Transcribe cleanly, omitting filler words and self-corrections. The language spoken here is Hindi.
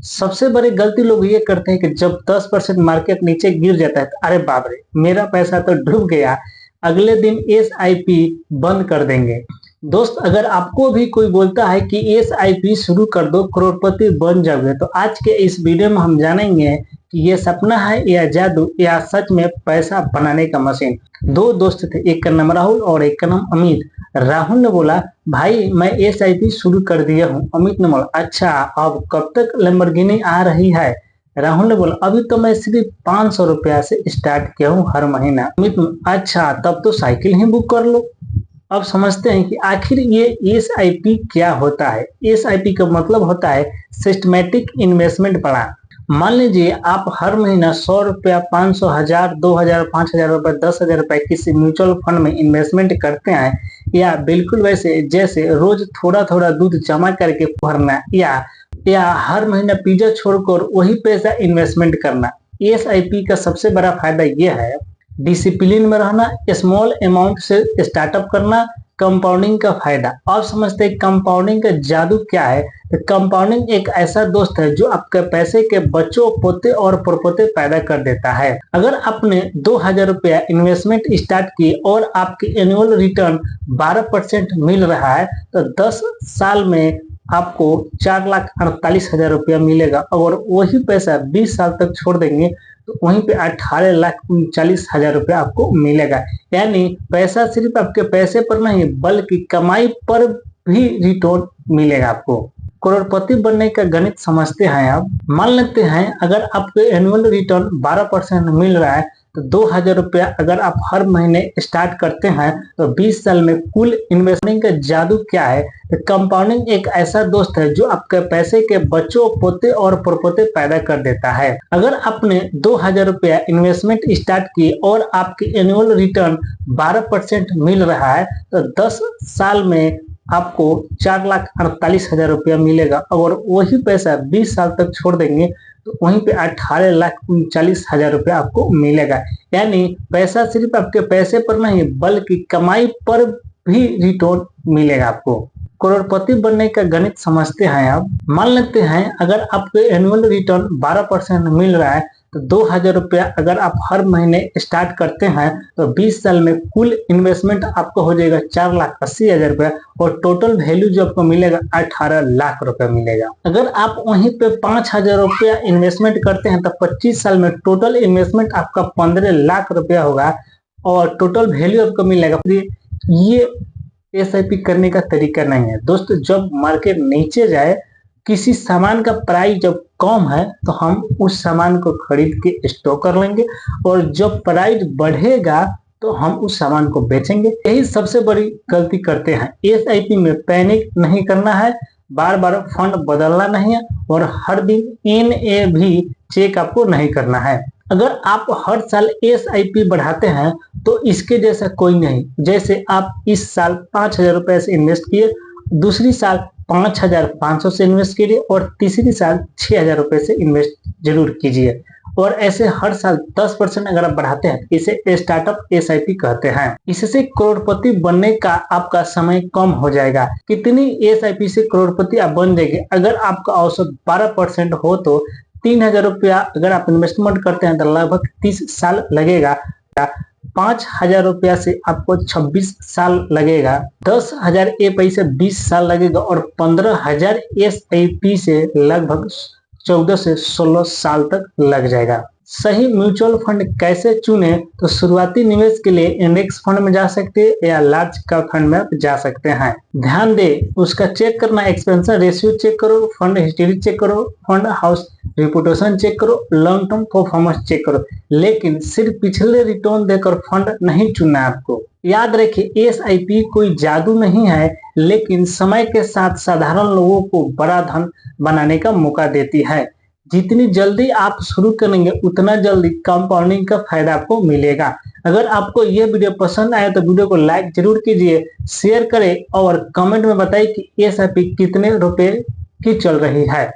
सबसे बड़ी गलती लोग ये करते हैं कि जब 10% मार्केट नीचे गिर जाता है तो अरे बाप रे मेरा पैसा तो डूब गया, अगले दिन एसआईपी बंद कर देंगे। दोस्त, अगर आपको भी कोई बोलता है कि एसआईपी शुरू कर दो करोड़पति बन जाओगे, तो आज के इस वीडियो में हम जानेंगे कि ये सपना है या जादू या सच में पैसा बनाने का मशीन। दो दोस्त थे, एक का नाम राहुल और एक का नाम अमित। राहुल ने बोला भाई मैं एसआईपी शुरू कर दिया हूँ। अमित ने बोला अच्छा, अब कब तक लैम्बोर्गिनी आ रही है? राहुल ने बोला अभी तो मैं सिर्फ 500 रुपया से स्टार्ट किया हूँ हर महीना। अमित ने अच्छा, तब तो साइकिल ही बुक कर लो। अब समझते हैं कि आखिर ये एसआईपी क्या होता है। एसआईपी का मतलब होता है सिस्टमेटिक इन्वेस्टमेंट प्लान। मान लीजिए आप हर महीना 100 रुपया, 500, 1000, 2000, 5000 रुपए, 10,000 रुपए किसी म्यूचुअल फंड में इन्वेस्टमेंट करते हैं, या बिल्कुल वैसे जैसे रोज थोड़ा थोड़ा दूध जमा करके भरना, या हर महीना पिज्जा छोड़कर वही पैसा इन्वेस्टमेंट करना। एसआईपी का सबसे बड़ा फायदा यह है डिसिप्लिन में रहना, स्मॉल अमाउंट से स्टार्टअप करना, कंपाउंडिंग का फायदा। आप समझते हैं कंपाउंडिंग का जादू क्या है? तो कंपाउंडिंग एक ऐसा दोस्त है जो आपके पैसे के बच्चों, पोते और परपोते पैदा कर देता है। अगर आपने 2000 रुपया इन्वेस्टमेंट स्टार्ट की और आपकी एनुअल रिटर्न 12% मिल रहा है, तो 10 साल में आपको 4,48,000 रुपया मिलेगा। और वही पैसा 20 साल तक छोड़ देंगे तो वहीं पे 18,39,000 रुपया आपको मिलेगा। यानी पैसा सिर्फ आपके पैसे पर नहीं बल्कि कमाई पर भी रिटर्न मिलेगा आपको। करोड़पति बनने का गणित समझते हैं आप। मान लेते हैं अगर आपको एनुअल रिटर्न 12% मिल रहा है, तो 2000 रुपया अगर आप हर महीने स्टार्ट करते हैं तो 20 साल में कुल इन्वेस्टमेंट का जादू क्या है? तो कंपाउंडिंग एक ऐसा दोस्त है जो आपके पैसे के बच्चों, पोते और परपोते पैदा कर देता है। अगर आपने 2000 रुपया इन्वेस्टमेंट स्टार्ट की और आपकी एनुअल रिटर्न 12% मिल रहा है, तो 10 साल में आपको 4,48,000 रुपया मिलेगा। और वही पैसा 20 साल तक छोड़ देंगे तो वहीं पे 18,39,000 रुपया आपको मिलेगा। यानी पैसा सिर्फ आपके पैसे पर नहीं बल्कि कमाई पर भी रिटर्न मिलेगा आपको। करोड़पति बनने का गणित समझते हैं आप। मान लेते हैं अगर आपको एनुअल रिटर्न 12% मिल रहा है, तो 2000 रुपया अगर आप हर महीने स्टार्ट करते हैं तो 20 साल में कुल इन्वेस्टमेंट आपको हो जाएगा 4,80,000 रुपया। और टोटल वैल्यू जो आपको मिलेगा 18 लाख रुपया मिलेगा। अगर आप वहीं पे 5,000 रुपया इन्वेस्टमेंट करते हैं तो 25 साल में टोटल इन्वेस्टमेंट आपका 15 लाख रुपया होगा और टोटल वैल्यू आपको मिलेगा। ये एसआईपी करने का तरीका नहीं है दोस्तों। जब मार्केट नीचे जाए, किसी सामान का प्राइस जब कम है तो हम उस सामान को खरीद के स्टॉक कर लेंगे, और जब प्राइस बढ़ेगा तो हम उस सामान को बेचेंगे। यही सबसे बड़ी गलती करते हैं। एसआईपी में पैनिक नहीं करना है, बार बार फंड बदलना नहीं है, और हर दिन एनएवी चेक आपको नहीं करना है। अगर आप हर साल एसआईपी बढ़ाते हैं तो इसके जैसा कोई नहीं। जैसे आप इस साल 5,000 रुपए से इन्वेस्ट किए, दूसरी साल 5,500 से इन्वेस्ट कीजिए, और तीसरी साल 6,000 रुपए से इन्वेस्ट जरूर कीजिए। और ऐसे हर साल 10% अगर आप बढ़ाते हैं, इसे स्टार्टअप एसआईपी कहते हैं। इससे करोड़पति बनने का आपका समय कम हो जाएगा। कितनी एसआईपी से करोड़पति आप बन जाएंगे? अगर आपका औसत 12% हो तो 3,000 रुपया अगर आप इन्वेस्टमेंट करते हैं तो लगभग 30 साल लगेगा। 5,000 रुपया से आपको 26 साल लगेगा। 10,000 एपी से 20 साल लगेगा, और 15,000 एसआईपी से लगभग 14 से 16 साल तक लग जाएगा। सही म्यूचुअल फंड कैसे चुने? तो शुरुआती निवेश के लिए इंडेक्स फंड में जा सकते हैं या लार्ज कैप फंड में जा सकते हैं। ध्यान दे, उसका चेक करना, एक्सपेंशन रेशियो चेक करो, फंड हिस्ट्री चेक करो, फंड हाउस रिपुटेशन चेक करो, लॉन्ग टर्म परफॉर्मेंस चेक करो। लेकिन सिर्फ पिछले रिटर्न देकर फंड नहीं चुनना है आपको। याद रखिए, एसआईपी कोई जादू नहीं है, लेकिन समय के साथ साधारण लोगों को बड़ा धन बनाने का मौका देती है। जितनी जल्दी आप शुरू करेंगे उतना जल्दी कंपाउंडिंग का फायदा आपको मिलेगा। अगर आपको यह वीडियो पसंद आया तो वीडियो को लाइक जरूर कीजिए, शेयर करें और कमेंट में बताइए कि एसआईपी कितने रुपए की चल रही है।